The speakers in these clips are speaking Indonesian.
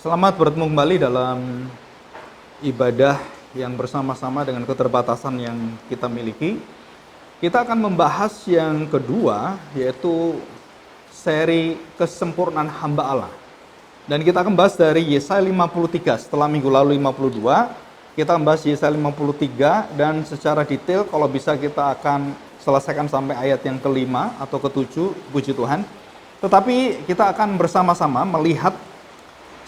Selamat bertemu kembali dalam ibadah yang bersama-sama dengan keterbatasan yang kita miliki. Kita akan membahas yang kedua, yaitu seri kesempurnaan hamba Allah. Dan kita akan bahas dari Yesaya 53, setelah minggu lalu 52, kita akan bahas Yesaya 53, dan secara detail kalau bisa kita akan selesaikan sampai ayat yang kelima atau ketujuh, puji Tuhan. Tetapi kita akan bersama-sama melihat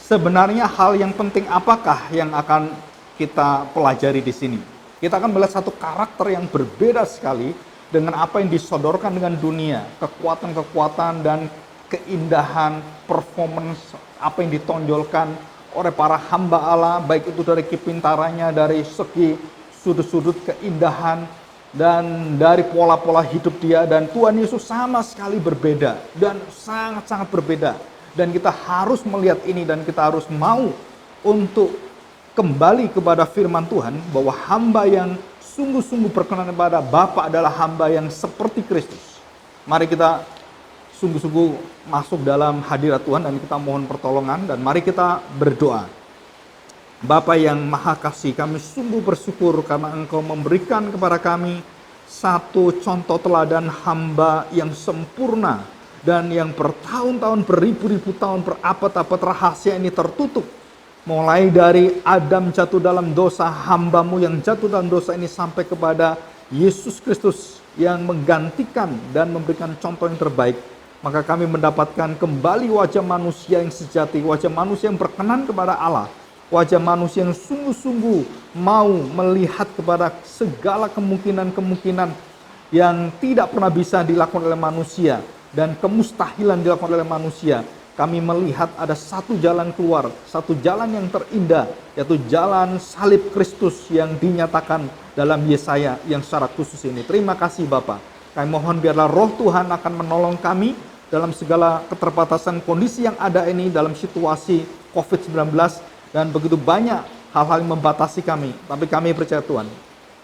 sebenarnya hal yang penting apakah yang akan kita pelajari di sini. Kita akan melihat satu karakter yang berbeda sekali dengan apa yang disodorkan dengan dunia, kekuatan-kekuatan dan keindahan, performance, apa yang ditonjolkan oleh para hamba Allah, baik itu dari kepintarannya, dari segi sudut-sudut keindahan, dan dari pola-pola hidup dia. Dan Tuhan Yesus sama sekali berbeda, dan sangat-sangat berbeda. Dan kita harus melihat ini, dan kita harus mau untuk kembali kepada firman Tuhan, bahwa hamba yang sungguh-sungguh berkenan kepada Bapa adalah hamba yang seperti Kristus. Mari kita sungguh-sungguh masuk dalam hadirat Tuhan dan kita mohon pertolongan, dan mari kita berdoa. Bapa yang Maha Kasih, kami sungguh bersyukur karena Engkau memberikan kepada kami satu contoh teladan hamba yang sempurna dan yang bertahun-tahun, beribu-ribu tahun, berabad-abad rahasia ini tertutup. Mulai dari Adam jatuh dalam dosa, hambamu yang jatuh dalam dosa ini, sampai kepada Yesus Kristus yang menggantikan dan memberikan contoh yang terbaik. Maka kami mendapatkan kembali wajah manusia yang sejati, wajah manusia yang berkenan kepada Allah, wajah manusia yang sungguh-sungguh mau melihat kepada segala kemungkinan-kemungkinan yang tidak pernah bisa dilakukan oleh manusia dan kemustahilan dilakukan oleh manusia. Kami melihat ada satu jalan keluar, satu jalan yang terindah, yaitu jalan salib Kristus yang dinyatakan dalam Yesaya yang secara khusus ini. Terima kasih Bapa. Kami mohon biarlah roh Tuhan akan menolong kami dalam segala keterbatasan kondisi yang ada ini, dalam situasi COVID-19, dan begitu banyak hal-hal yang membatasi kami. Tapi kami percaya Tuhan,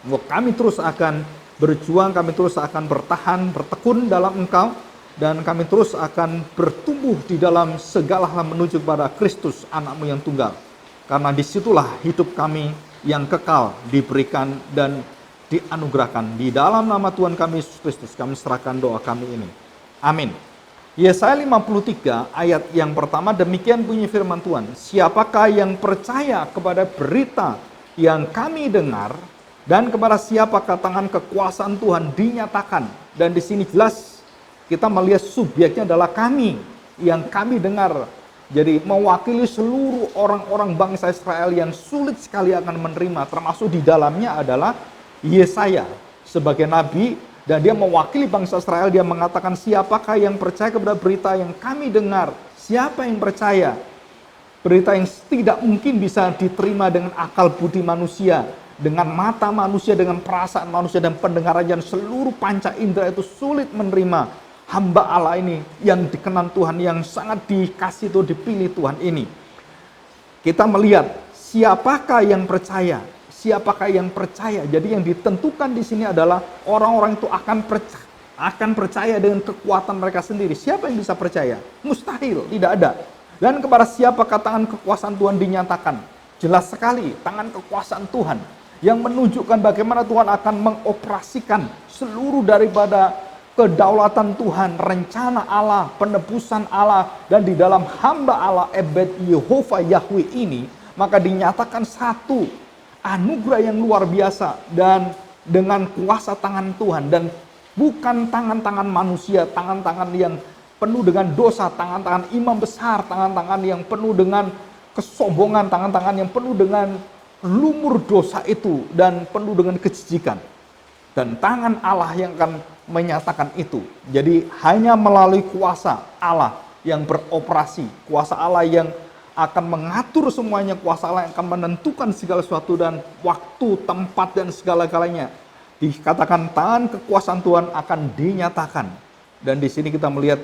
bahwa kami terus akan berjuang, kami terus akan bertahan, bertekun dalam Engkau, dan kami terus akan bertumbuh di dalam segala hal menuju kepada Kristus, anak-Mu yang tunggal. Karena disitulah hidup kami yang kekal diberikan dan dianugerahkan. Di dalam nama Tuhan kami Yesus Kristus, kami serahkan doa kami ini. Amin. Yesaya 53 ayat yang pertama, demikian bunyi firman Tuhan. Siapakah yang percaya kepada berita yang kami dengar, dan kepada siapakah tangan kekuasaan Tuhan dinyatakan. Dan di sini jelas kita melihat subjeknya adalah kami, yang kami dengar. Jadi mewakili seluruh orang-orang bangsa Israel yang sulit sekali akan menerima, termasuk di dalamnya adalah Yesaya sebagai nabi, dan dia mewakili bangsa Israel. Dia mengatakan, siapakah yang percaya kepada berita yang kami dengar? Siapa yang percaya? Berita yang tidak mungkin bisa diterima dengan akal budi manusia, dengan mata manusia, dengan perasaan manusia, dan pendengaran, dan seluruh panca indera itu sulit menerima hamba Allah ini yang dikenan Tuhan, yang sangat dikasih Tuhan, dipilih Tuhan ini. Kita melihat siapakah yang percaya, siapakah yang percaya. Jadi yang ditentukan di sini adalah orang-orang itu akan percaya dengan kekuatan mereka sendiri. Siapa yang bisa percaya? Mustahil, tidak ada. Dan kepada siapakah tangan kekuasaan Tuhan dinyatakan? Jelas sekali, tangan kekuasaan Tuhan yang menunjukkan bagaimana Tuhan akan mengoperasikan seluruh daripada kedaulatan Tuhan, rencana Allah, penebusan Allah, dan di dalam hamba Allah, Ebed Yehova Yahweh ini, maka dinyatakan satu anugerah yang luar biasa, dan dengan kuasa tangan Tuhan, dan bukan tangan-tangan manusia, tangan-tangan yang penuh dengan dosa, tangan-tangan imam besar, tangan-tangan yang penuh dengan kesombongan, tangan-tangan yang penuh dengan lumur dosa itu, dan penuh dengan kejijikan. Dan tangan Allah yang akan menyatakan itu. Jadi hanya melalui kuasa Allah yang beroperasi, kuasa Allah yang akan mengatur semuanya, kuasa Allah yang akan menentukan segala sesuatu, dan waktu, tempat, dan segala-galanya. Dikatakan tangan kekuasaan Tuhan akan dinyatakan. Dan di sini kita melihat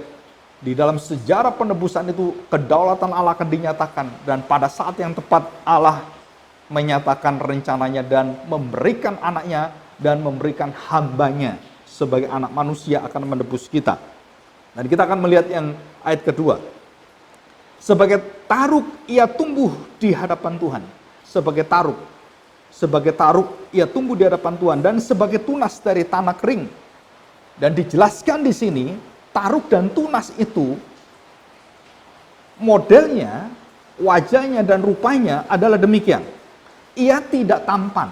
di dalam sejarah penebusan itu, kedaulatan Allah akan dinyatakan, dan pada saat yang tepat Allah menyatakan rencananya dan memberikan anaknya dan memberikan hambanya sebagai anak manusia akan menebus kita. Dan kita akan melihat yang ayat kedua. Sebagai taruk ia tumbuh di hadapan Tuhan. Sebagai taruk. Sebagai taruk ia tumbuh di hadapan Tuhan. Dan sebagai tunas dari tanah kering. Dan dijelaskan di sini, taruk dan tunas itu modelnya, wajahnya dan rupanya adalah demikian. Ia tidak tampan.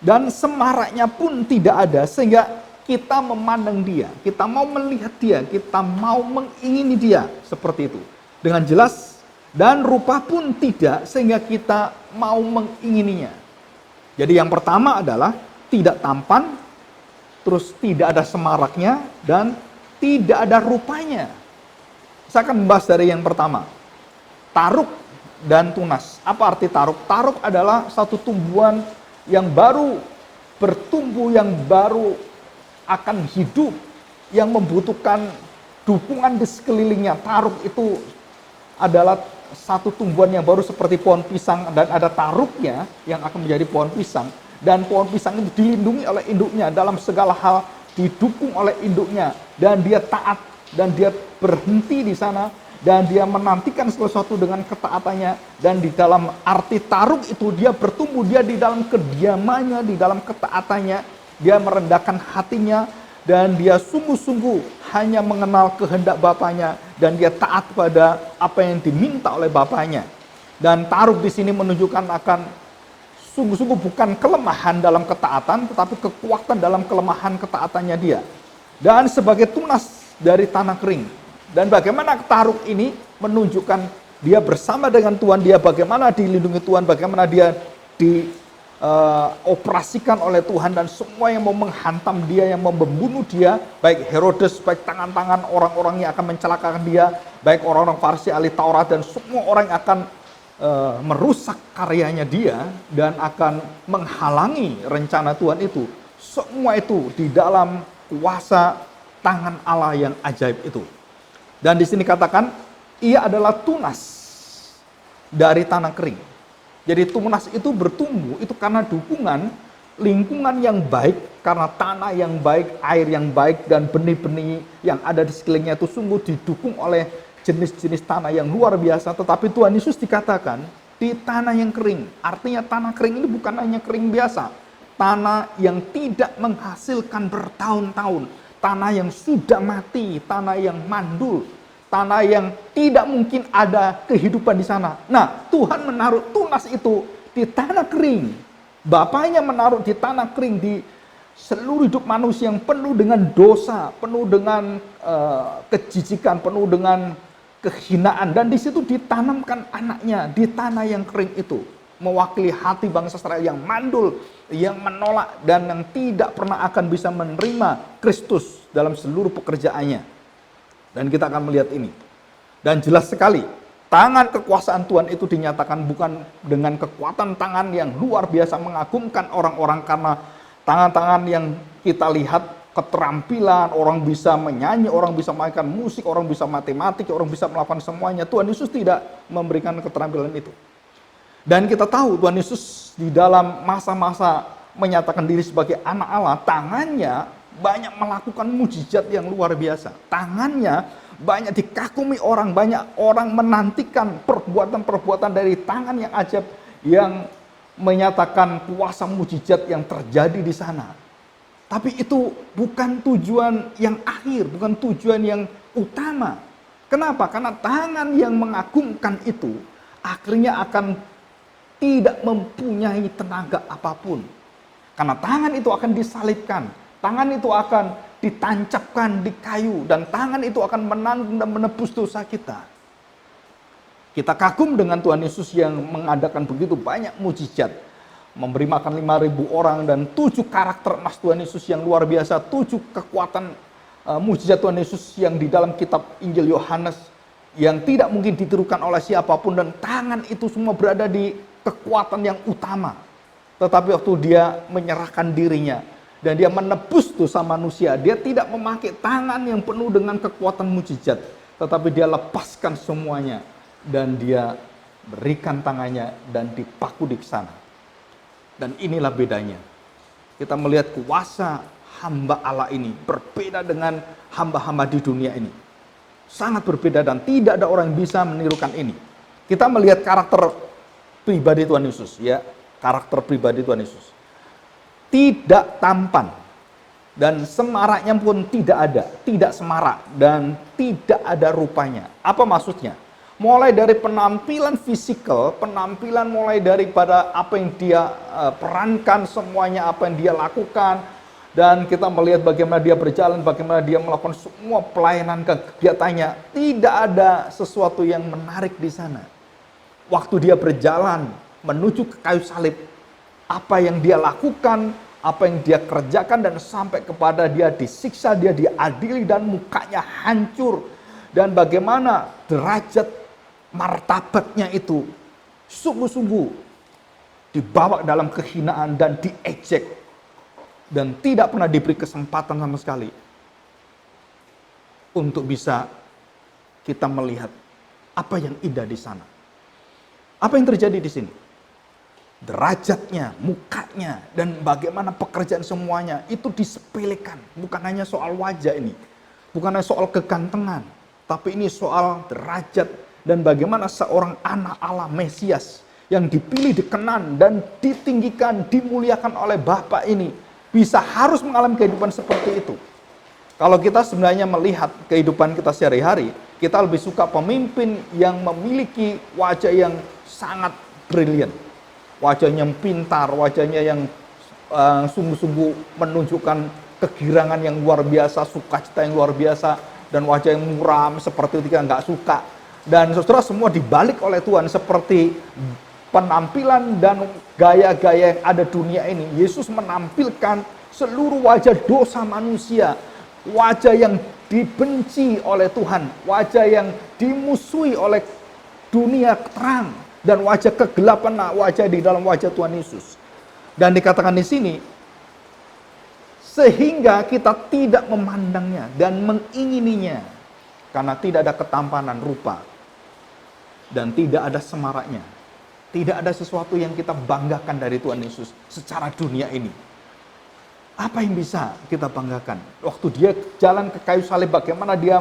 Dan semaraknya pun tidak ada, sehingga kita memandang dia, kita mau melihat dia, kita mau mengingini dia, seperti itu. Dengan jelas, dan rupa pun tidak, sehingga kita mau mengingininya. Jadi yang pertama adalah tidak tampan, terus tidak ada semaraknya, dan tidak ada rupanya. Saya akan membahas dari yang pertama. Taruk dan tunas. Apa arti taruk? Taruk adalah satu tumbuhan yang baru bertumbuh, yang baru akan hidup, yang membutuhkan dukungan di sekelilingnya. Taruk itu adalah satu tumbuhan yang baru seperti pohon pisang, dan ada taruknya yang akan menjadi pohon pisang. Dan pohon pisang itu dilindungi oleh induknya, dalam segala hal didukung oleh induknya, dan dia taat, dan dia berhenti di sana, dan dia menantikan sesuatu dengan ketaatannya. Dan di dalam arti taruk itu dia bertumbuh, dia di dalam kediamannya, di dalam ketaatannya, dia merendahkan hatinya, dan dia sungguh-sungguh hanya mengenal kehendak Bapaknya, dan dia taat pada apa yang diminta oleh Bapaknya. Dan taruk di sini menunjukkan akan sungguh-sungguh bukan kelemahan dalam ketaatan, tetapi kekuatan dalam kelemahan ketaatannya dia. Dan sebagai tunas dari tanah kering. Dan bagaimana taruk ini menunjukkan dia bersama dengan Tuhan, dia bagaimana dilindungi Tuhan, bagaimana dia dioperasikan oleh Tuhan, dan semua yang mau menghantam dia, yang mau membunuh dia, baik Herodes, baik tangan-tangan orang-orang yang akan mencelakakan dia, baik orang-orang Farisi, ahli Taurat, dan semua orang yang akan merusak karyanya dia, dan akan menghalangi rencana Tuhan itu. Semua itu di dalam kuasa tangan Allah yang ajaib itu. Dan di sini katakan, ia adalah tunas dari tanah kering. Jadi tunas itu bertumbuh, itu karena dukungan lingkungan yang baik, karena tanah yang baik, air yang baik, dan benih-benih yang ada di sekelilingnya itu sungguh didukung oleh jenis-jenis tanah yang luar biasa. Tetapi Tuhan Yesus dikatakan di tanah yang kering. Artinya tanah kering ini bukan hanya kering biasa. Tanah yang tidak menghasilkan bertahun-tahun. Tanah yang sudah mati, tanah yang mandul, tanah yang tidak mungkin ada kehidupan di sana. Nah, Tuhan menaruh tunas itu di tanah kering. Bapaknya menaruh di tanah kering, di seluruh hidup manusia yang penuh dengan dosa, penuh dengan kejijikan, penuh dengan kehinaan. Dan di situ ditanamkan anaknya di tanah yang kering itu. Mewakili hati bangsa Israel yang mandul, yang menolak, dan yang tidak pernah akan bisa menerima Kristus dalam seluruh pekerjaannya. Dan kita akan melihat ini. Dan jelas sekali, tangan kekuasaan Tuhan itu dinyatakan bukan dengan kekuatan tangan yang luar biasa mengagumkan orang-orang, karena tangan-tangan yang kita lihat, keterampilan, orang bisa menyanyi, orang bisa mainkan musik, orang bisa matematik, orang bisa melakukan semuanya. Tuhan Yesus tidak memberikan keterampilan itu. Dan kita tahu Tuhan Yesus di dalam masa-masa menyatakan diri sebagai anak Allah, tangannya banyak melakukan mujizat yang luar biasa. Tangannya banyak dikagumi orang, banyak orang menantikan perbuatan-perbuatan dari tangan yang ajaib, yang menyatakan kuasa mujizat yang terjadi di sana. Tapi itu bukan tujuan yang akhir, bukan tujuan yang utama. Kenapa? Karena tangan yang mengagumkan itu akhirnya akan tidak mempunyai tenaga apapun. Karena tangan itu akan disalibkan, tangan itu akan ditancapkan di kayu, dan tangan itu akan menanggung dan menebus dosa kita. Kita kagum dengan Tuhan Yesus yang mengadakan begitu banyak mujizat, memberi makan 5.000 orang, dan 7 karakter emas Tuhan Yesus yang luar biasa, 7 kekuatan mujizat Tuhan Yesus yang di dalam kitab Injil Yohanes yang tidak mungkin ditirukan oleh siapapun. Dan tangan itu semua berada di kekuatan yang utama. Tetapi waktu dia menyerahkan dirinya dan dia menebus dosa manusia, dia tidak memakai tangan yang penuh dengan kekuatan mujizat, tetapi dia lepaskan semuanya dan dia berikan tangannya dan dipaku di sana. Dan inilah bedanya. Kita melihat kuasa hamba Allah ini berbeda dengan hamba-hamba di dunia ini. Sangat berbeda dan tidak ada orang yang bisa menirukan ini. Kita melihat karakter pribadi Tuhan Yesus, ya. Karakter pribadi Tuhan Yesus. Tidak tampan. Dan semaraknya pun tidak ada. Tidak semarak dan tidak ada rupanya. Apa maksudnya? Mulai dari penampilan fisikal, penampilan mulai daripada apa yang dia perankan semuanya, apa yang dia lakukan. Dan kita melihat bagaimana dia berjalan, bagaimana dia melakukan semua pelayanan kegiatannya. Tidak ada sesuatu yang menarik di sana. Waktu dia berjalan menuju ke kayu salib, apa yang dia lakukan, apa yang dia kerjakan, dan sampai kepada dia disiksa, dia diadili dan mukanya hancur. Dan bagaimana derajat martabatnya itu sungguh-sungguh dibawa dalam kehinaan dan diejek. Dan tidak pernah diberi kesempatan sama sekali untuk bisa kita melihat apa yang indah di sana. Apa yang terjadi di sini? Derajatnya, mukanya, dan bagaimana pekerjaan semuanya itu disepelekan. Bukan hanya soal wajah ini, bukan hanya soal kegantengan, tapi ini soal derajat dan bagaimana seorang anak Allah Mesias yang dipilih, dikenan, dan ditinggikan, dimuliakan oleh Bapa ini bisa harus mengalami kehidupan seperti itu. Kalau kita sebenarnya melihat kehidupan kita sehari-hari, kita lebih suka pemimpin yang memiliki wajah yang sangat brilian. Wajahnya yang pintar, wajahnya yang sungguh-sungguh menunjukkan kegirangan yang luar biasa, sukacita yang luar biasa, dan wajah yang muram seperti itu kita nggak suka. Dan saudara, semua dibalik oleh Tuhan seperti penampilan dan gaya-gaya yang ada dunia ini. Yesus menampilkan seluruh wajah dosa manusia, wajah yang dibenci oleh Tuhan, wajah yang dimusuhi oleh dunia terang, dan wajah kegelapan, wajah di dalam wajah Tuhan Yesus. Dan dikatakan di sini, sehingga kita tidak memandangnya dan mengingininya, karena tidak ada ketampanan rupa dan tidak ada semaraknya. Tidak ada sesuatu yang kita banggakan dari Tuhan Yesus secara dunia ini. Apa yang bisa kita banggakan? Waktu dia jalan ke kayu salib, bagaimana dia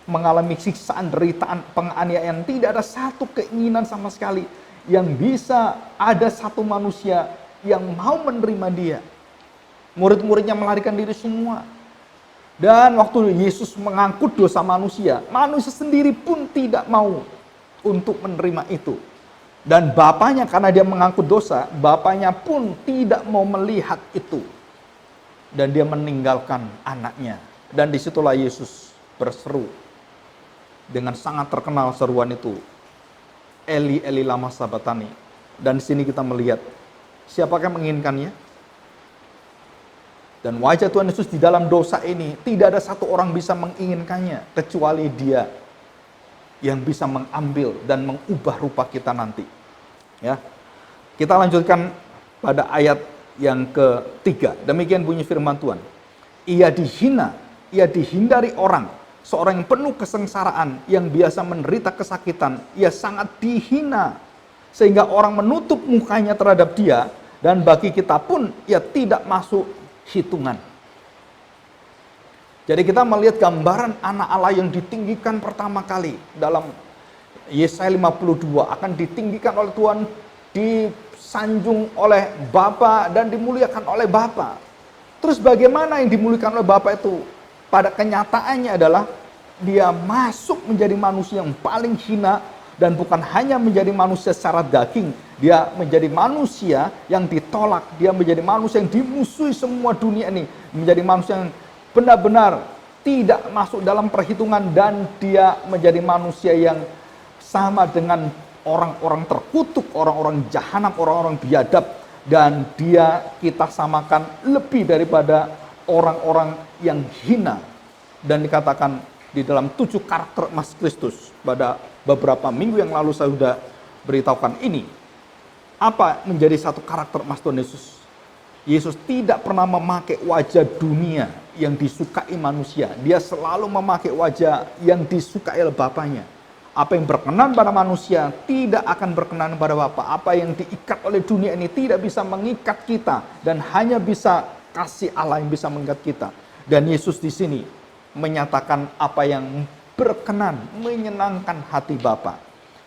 mengalami siksaan, deritaan, penganiayaan. Tidak ada satu keinginan sama sekali yang bisa ada satu manusia yang mau menerima dia. Murid-muridnya melarikan diri semua. Dan waktu Yesus mengangkut dosa manusia, manusia sendiri pun tidak mau untuk menerima itu. Dan bapaknya, karena dia mengangkut dosa, bapaknya pun tidak mau melihat itu. Dan dia meninggalkan anaknya. Dan disitulah Yesus berseru dengan sangat terkenal seruan itu, Eli Eli lama sabatani. Dan di sini kita melihat siapakah yang menginginkannya. Dan wajah Tuhan Yesus di dalam dosa ini, tidak ada satu orang bisa menginginkannya kecuali Dia yang bisa mengambil dan mengubah rupa kita nanti. Ya, kita lanjutkan pada ayat yang ketiga. Demikian bunyi firman Tuhan. Ia dihina, ia dihindari orang, seorang yang penuh kesengsaraan, yang biasa menderita kesakitan. Ia sangat dihina, sehingga orang menutup mukanya terhadap dia, dan bagi kita pun ia tidak masuk hitungan. Jadi kita melihat gambaran anak Allah yang ditinggikan pertama kali dalam Yesaya 52, akan ditinggikan oleh Tuhan, disanjung oleh Bapa dan dimuliakan oleh Bapa. Terus bagaimana yang dimuliakan oleh Bapa itu? Pada kenyataannya adalah dia masuk menjadi manusia yang paling hina, dan bukan hanya menjadi manusia secara daging, dia menjadi manusia yang ditolak, dia menjadi manusia yang dimusuhi semua dunia ini, menjadi manusia yang benar-benar tidak masuk dalam perhitungan, dan dia menjadi manusia yang sama dengan orang-orang terkutuk, orang-orang jahanam, orang-orang biadab, dan dia kita samakan lebih daripada orang-orang yang hina. Dan dikatakan di dalam 7 karakter emas Kristus, pada beberapa minggu yang lalu saya sudah beritahukan ini. Apa menjadi satu karakter emas Tuhan Yesus? Yesus tidak pernah memakai wajah dunia yang disukai manusia. Dia selalu memakai wajah yang disukai oleh Bapaknya. Apa yang berkenan pada manusia tidak akan berkenan pada Bapa. Apa yang diikat oleh dunia ini tidak bisa mengikat kita, dan hanya bisa kasih Allah yang bisa mengikat kita. Dan Yesus di sini menyatakan apa yang berkenan, menyenangkan hati Bapa.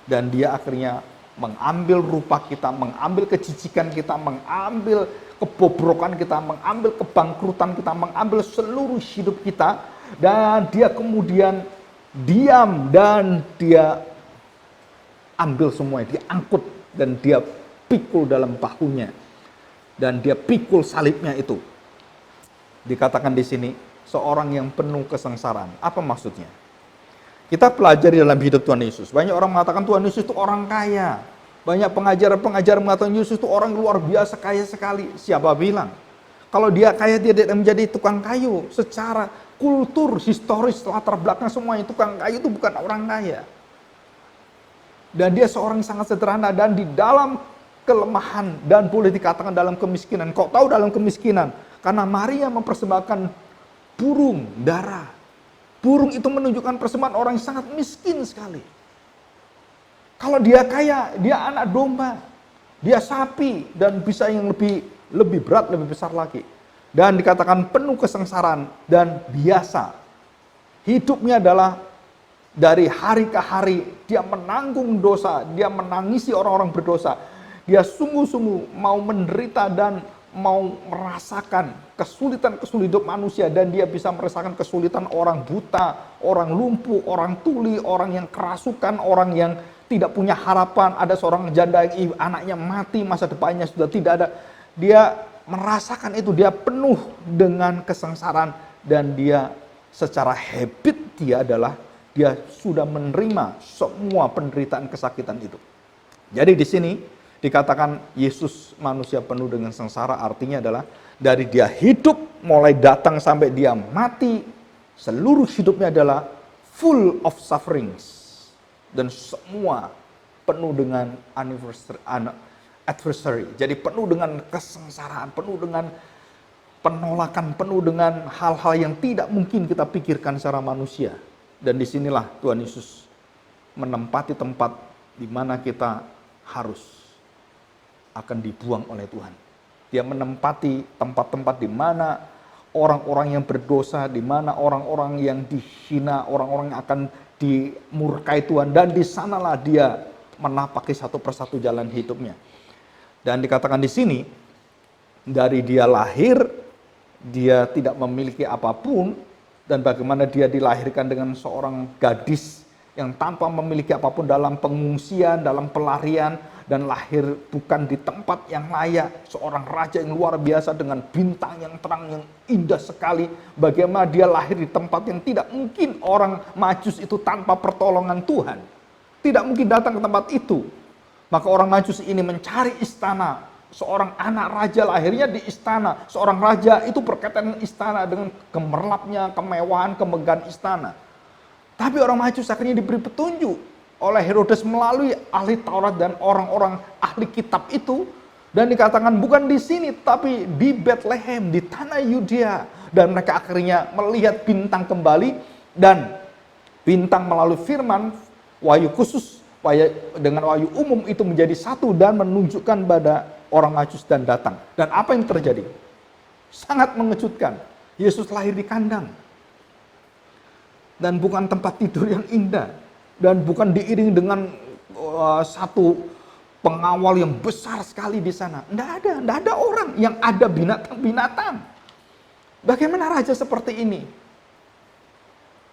Dan dia akhirnya mengambil rupa kita, mengambil kejijikan kita, mengambil kebobrokan kita, mengambil kebangkrutan kita, mengambil seluruh hidup kita, dan dia kemudian diam dan dia ambil semuanya, dia angkut dan dia pikul dalam bahunya dan dia pikul salibnya itu. Dikatakan di sini seorang yang penuh kesengsaraan. Apa maksudnya? Kita pelajari dalam hidup Tuhan Yesus. Banyak orang mengatakan Tuhan Yesus itu orang kaya. Banyak pengajar-pengajar mengatakan Yesus itu orang luar biasa kaya sekali. Siapa bilang? Kalau dia kaya, dia tidak menjadi tukang kayu. Secara kultur, historis, latar belakang semuanya, tukang kayu itu bukan orang kaya. Dan dia seorang yang sangat sederhana, dan di dalam kelemahan, dan boleh dikatakan dalam kemiskinan. Kau tahu dalam kemiskinan, karena Maria mempersembahkan burung dara. Burung itu menunjukkan persembahan orang yang sangat miskin sekali. Kalau dia kaya, dia anak domba, dia sapi, dan bisa yang lebih berat, lebih besar lagi. Dan dikatakan penuh kesengsaraan dan biasa. Hidupnya adalah dari hari ke hari, dia menanggung dosa, dia menangisi orang-orang berdosa. Dia sungguh-sungguh mau menderita dan mau merasakan kesulitan-kesulitan hidup manusia, dan dia bisa merasakan kesulitan orang buta, orang lumpuh, orang tuli, orang yang kerasukan, orang yang tidak punya harapan. Ada seorang janda yang anaknya mati, masa depannya sudah tidak ada. Dia merasakan itu, dia penuh dengan kesengsaraan, dan dia secara habit dia sudah menerima semua penderitaan kesakitan itu. Jadi di sini dikatakan Yesus manusia penuh dengan sengsara, artinya adalah dari dia hidup mulai datang sampai dia mati, seluruh hidupnya adalah full of sufferings. Dan semua penuh dengan adversary. Jadi penuh dengan kesengsaraan, penuh dengan penolakan, penuh dengan hal-hal yang tidak mungkin kita pikirkan secara manusia. Dan disinilah Tuhan Yesus menempati tempat di mana kita harus akan dibuang oleh Tuhan. Dia menempati tempat-tempat di mana orang-orang yang berdosa, di mana orang-orang yang dihina, orang-orang yang akan dimurkai Tuhan, dan di sanalah dia menapaki satu persatu jalan hidupnya. Dan dikatakan di sini, dari dia lahir, dia tidak memiliki apapun, dan bagaimana dia dilahirkan dengan seorang gadis yang tanpa memiliki apapun, dalam pengungsian, dalam pelarian, dan lahir bukan di tempat yang layak. Seorang raja yang luar biasa dengan bintang yang terang, yang indah sekali. Bagaimana dia lahir di tempat yang tidak mungkin orang Majus itu tanpa pertolongan Tuhan. Tidak mungkin datang ke tempat itu. Maka orang Majus ini mencari istana. Seorang anak raja lahirnya di istana. Seorang raja itu berkaitan dengan istana, dengan gemerlapnya, kemewahan, kemegahan istana. Tapi orang Majus akhirnya diberi petunjuk oleh Herodes melalui ahli Taurat dan orang-orang ahli kitab itu, dan dikatakan bukan di sini tapi di Bethlehem, di tanah Yudea. Dan mereka akhirnya melihat bintang kembali, dan bintang melalui firman wahyu khusus dengan wahyu umum itu menjadi satu dan menunjukkan pada orang Majus dan datang. Dan apa yang terjadi? Sangat mengejutkan. Yesus lahir di kandang, dan bukan tempat tidur yang indah, dan bukan diiring dengan satu pengawal yang besar sekali di sana. Tidak ada orang, yang ada binatang-binatang. Bagaimana raja seperti ini?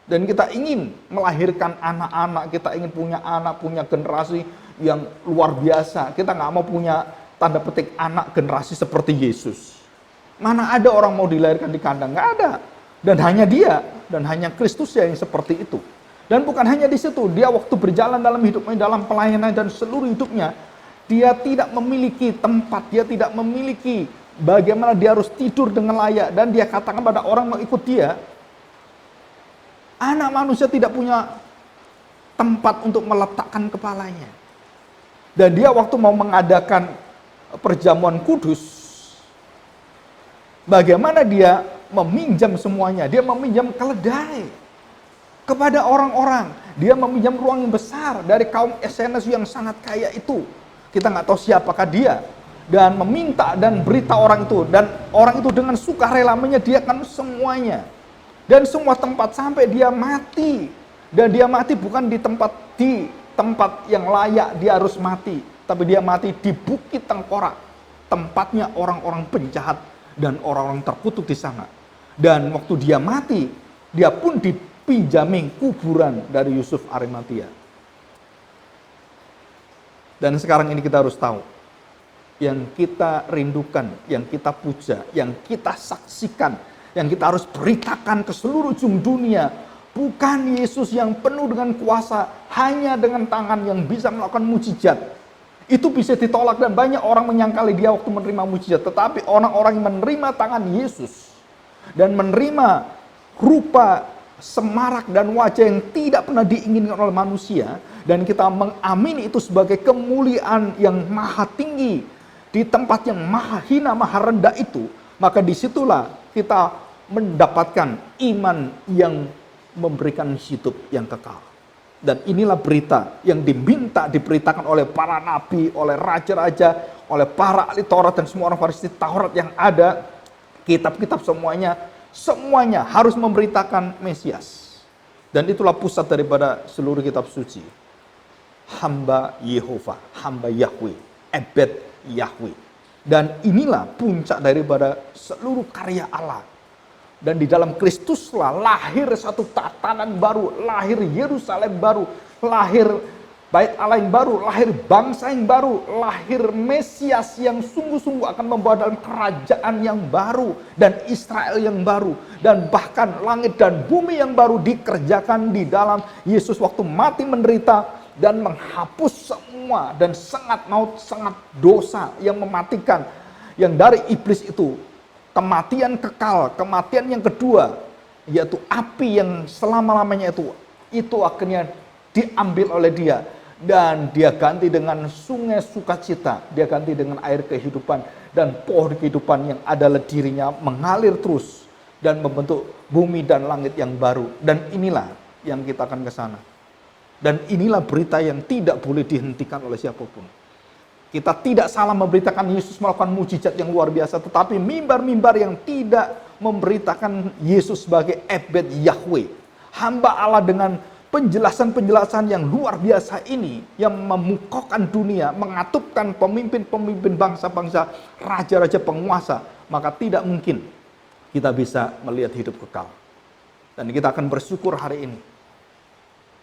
Dan kita ingin melahirkan anak-anak, kita ingin punya anak, punya generasi yang luar biasa. Kita nggak mau punya tanda petik anak generasi seperti Yesus. Mana ada orang mau dilahirkan di kandang? Nggak ada. Dan hanya dia, dan hanya Kristus yang seperti itu. Dan bukan hanya di situ, dia waktu berjalan dalam hidupnya, dalam pelayanan dan seluruh hidupnya, dia tidak memiliki tempat, dia tidak memiliki bagaimana dia harus tidur dengan layak. Dan dia katakan pada orang mau ikut dia, anak manusia tidak punya tempat untuk meletakkan kepalanya. Dan dia waktu mau mengadakan perjamuan kudus, bagaimana dia meminjam semuanya, dia meminjam keledai kepada orang-orang. Dia meminjam ruang yang besar dari kaum SNS yang sangat kaya itu. Kita nggak tahu siapakah dia. Dan meminta dan berita orang itu. Dan orang itu dengan sukarela menyediakan semuanya. Dan semua tempat sampai dia mati. Dan dia mati bukan di tempat yang layak dia harus mati, tapi dia mati di Bukit Tengkorak, tempatnya orang-orang penjahat dan orang-orang terkutuk di sana. Dan waktu dia mati, dia pun dipinjami kuburan dari Yusuf Arimatia. Dan sekarang ini kita harus tahu, yang kita rindukan, yang kita puja, yang kita saksikan, yang kita harus beritakan ke seluruh ujung dunia, bukan Yesus yang penuh dengan kuasa, hanya dengan tangan yang bisa melakukan mujizat. Itu bisa ditolak dan banyak orang menyangkali dia waktu menerima mujizat. Tetapi orang-orang yang menerima tangan Yesus dan menerima rupa semarak dan wajah yang tidak pernah diinginkan oleh manusia, dan kita mengamini itu sebagai kemuliaan yang maha tinggi di tempat yang maha hina, maha rendah itu, maka disitulah kita mendapatkan iman yang memberikan hidup yang kekal. Dan inilah berita yang diberitakan oleh para nabi, oleh raja-raja, oleh para ahli Taurat dan semua orang Farisi Taurat yang ada, kitab-kitab semuanya harus memberitakan Mesias. Dan itulah pusat daripada seluruh kitab suci. Hamba Yehova, hamba Yahweh, Ebed Yahweh. Dan inilah puncak daripada seluruh karya Allah. Dan di dalam Kristuslah lahir satu tatanan baru, lahir Yerusalem baru, lahir Bait Allah yang baru, lahir bangsa yang baru, lahir Mesias yang sungguh-sungguh akan membawa dalam kerajaan yang baru, dan Israel yang baru, dan bahkan langit dan bumi yang baru dikerjakan di dalam Yesus waktu mati menderita dan menghapus semua dan sengat maut, sengat dosa yang mematikan, yang dari iblis itu. Kematian kekal, kematian yang kedua, yaitu api yang selama-lamanya itu akhirnya diambil oleh dia. Dan dia ganti dengan sungai sukacita, dia ganti dengan air kehidupan, dan pohon kehidupan yang adalah dirinya mengalir terus, dan membentuk bumi dan langit yang baru. Dan inilah yang kita akan ke sana. Dan inilah berita yang tidak boleh dihentikan oleh siapapun. Kita tidak salah memberitakan Yesus melakukan mujizat yang luar biasa, tetapi mimbar-mimbar yang tidak memberitakan Yesus sebagai Ebed Yahweh, hamba Allah dengan penjelasan-penjelasan yang luar biasa ini, yang memukaukan dunia, mengatupkan pemimpin-pemimpin bangsa-bangsa, raja-raja penguasa, maka tidak mungkin kita bisa melihat hidup kekal. Dan kita akan bersyukur hari ini.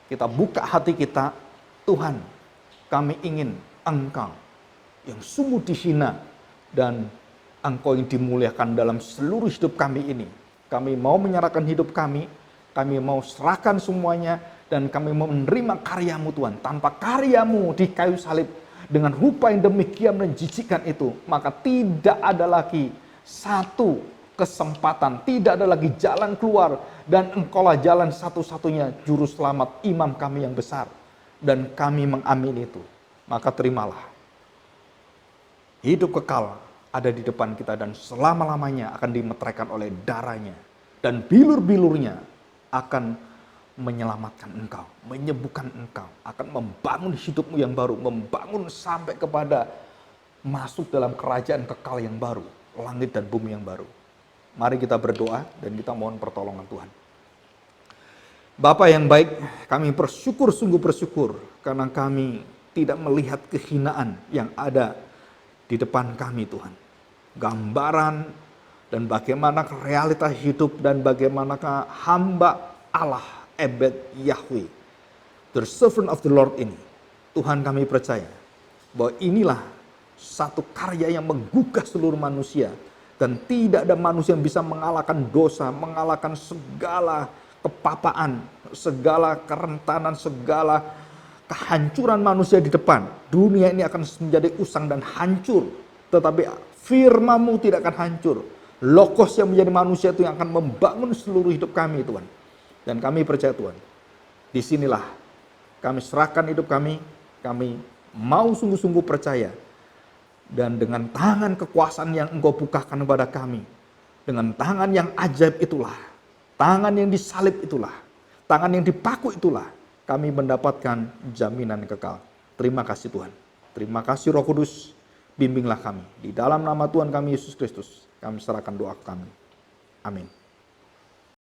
Kita buka hati kita, Tuhan, kami ingin Engkau yang sungguh dihina, dan Engkau yang dimuliakan dalam seluruh hidup kami ini. Kami mau menyerahkan hidup kami mau serahkan semuanya, dan kami mau menerima karya-Mu Tuhan. Tanpa karya-Mu di kayu salib, dengan rupa yang demikian menjijikkan itu, maka tidak ada lagi satu kesempatan, tidak ada lagi jalan keluar, dan Engkaulah jalan satu-satunya juru selamat, imam kami yang besar. Dan kami mengamini itu. Maka terimalah. Hidup kekal ada di depan kita, dan selama-lamanya akan dimeteraikan oleh darahnya. Dan bilur-bilurnya akan menyelamatkan engkau, menyembuhkan engkau, akan membangun hidupmu yang baru, membangun sampai kepada masuk dalam kerajaan kekal yang baru, langit dan bumi yang baru. Mari kita berdoa dan kita mohon pertolongan Tuhan. Bapa yang baik, kami bersyukur, sungguh bersyukur, karena kami tidak melihat kehinaan yang ada di depan kami Tuhan. Gambaran dan bagaimana realita hidup, dan bagaimana hamba Allah, Ebed Yahweh, the servant of the Lord ini. Tuhan, kami percaya bahwa inilah satu karya yang menggugah seluruh manusia. Dan tidak ada manusia yang bisa mengalahkan dosa, mengalahkan segala kepapaan, segala kerentanan, segala kehancuran manusia di depan. Dunia ini akan menjadi usang dan hancur, tetapi firman-Mu tidak akan hancur. Logos yang menjadi manusia itu yang akan membangun seluruh hidup kami Tuhan. Dan kami percaya Tuhan, disinilah kami serahkan hidup kami mau sungguh-sungguh percaya. Dan dengan tangan kekuasaan yang Engkau bukakan kepada kami, dengan tangan yang ajaib itulah, tangan yang disalib itulah, tangan yang dipaku itulah, kami mendapatkan jaminan kekal. Terima kasih Tuhan. Terima kasih Roh Kudus. Bimbinglah kami. Di dalam nama Tuhan kami Yesus Kristus, kami serahkan doa kami. Amin.